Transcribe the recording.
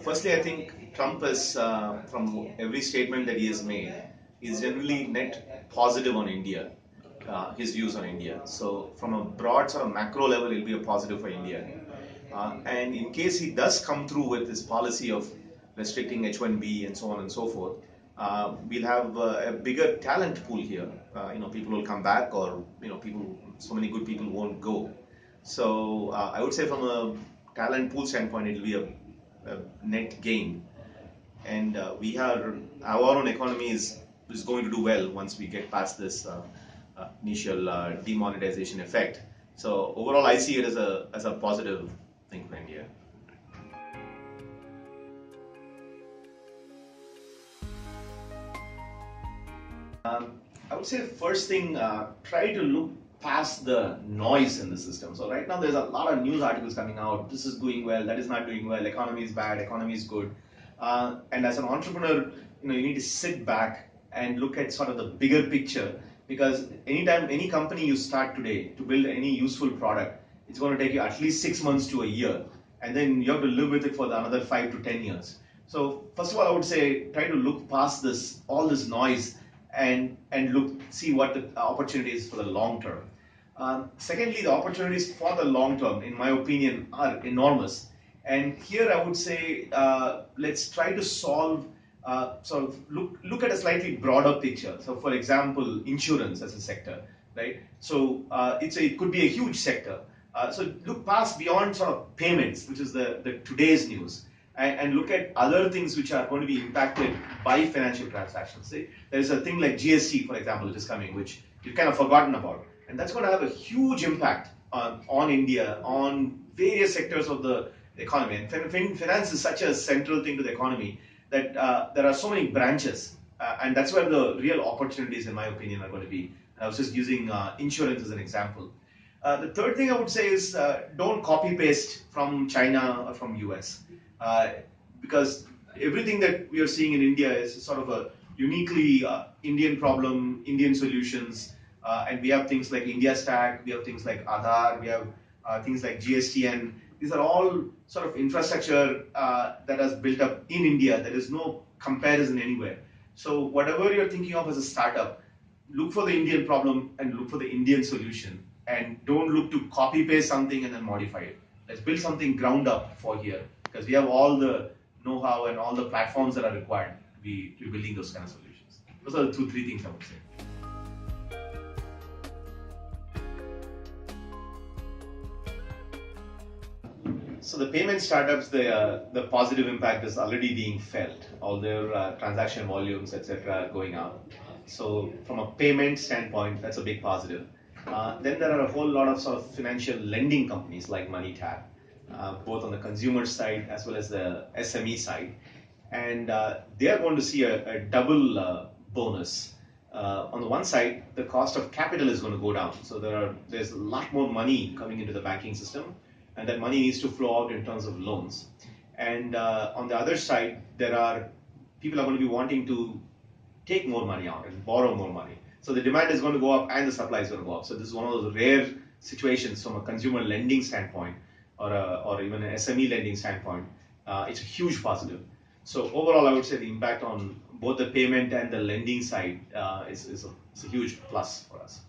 Firstly, I think Trump is, from every statement that he has made, is generally net positive on India, his views on India. So from a broad sort of macro level, it'll be a positive for India. And in case he does come through with his policy of restricting H1B and so on and so forth, we'll have a bigger talent pool here. People will come back, or so many good people won't go. So I would say from a talent pool standpoint, it'll be a net gain, and our own economy is going to do well once we get past this initial demonetization effect. So overall, I see it as a positive thing for India. I would say first thing, try to look past the noise in the system. So right now there's a lot of news articles coming out. This is doing well, that is not doing well, economy is bad, economy is good. And as an entrepreneur, you need to sit back and look at sort of the bigger picture, because anytime any company you start today to build any useful product, it's going to take you at least 6 months to a year, and then you have to live with it for another 5 to 10 years. So first of all, I would say try to look past all this noise and see what the opportunity is for the long term. Secondly, the opportunities for the long term, in my opinion, are enormous. And here I would say, let's try to solve, sort of look at a slightly broader picture. So for example, insurance as a sector, right? So it could be a huge sector. So look past beyond sort of payments, which is the today's news, and look at other things which are going to be impacted by financial transactions. See, there is a thing like GST, for example, which is coming, which you've kind of forgotten about. And that's going to have a huge impact on India, on various sectors of the economy. And finance is such a central thing to the economy that there are so many branches. And that's where the real opportunities, in my opinion, are going to be. I was just using insurance as an example. The third thing I would say is don't copy paste from China or from US. Because everything that we are seeing in India is sort of a uniquely Indian problem, Indian solutions. And we have things like India Stack, we have things like Aadhaar, we have things like GSTN. These are all sort of infrastructure that has built up in India. There is no comparison anywhere. So whatever you're thinking of as a startup, look for the Indian problem and look for the Indian solution. And don't look to copy paste something and then modify it. Let's build something ground up for here, because we have all the know-how and all the platforms that are required to be building those kind of solutions. Those are the 2-3 things I would say. So the payment startups, the positive impact is already being felt. All their transaction volumes, etc., are going up. So from a payment standpoint, that's a big positive. Then there are a whole lot of sort of financial lending companies like MoneyTap, both on the consumer side as well as the SME side. And they are going to see a double bonus. On the one side, the cost of capital is going to go down. So there's a lot more money coming into the banking system, and that money needs to flow out in terms of loans. And on the other side, people are going to be wanting to take more money out and borrow more money. So the demand is going to go up and the supply is going to go up. So this is one of those rare situations from a consumer lending standpoint or even an SME lending standpoint. It's a huge positive. So overall, I would say the impact on both the payment and the lending side is a huge plus for us.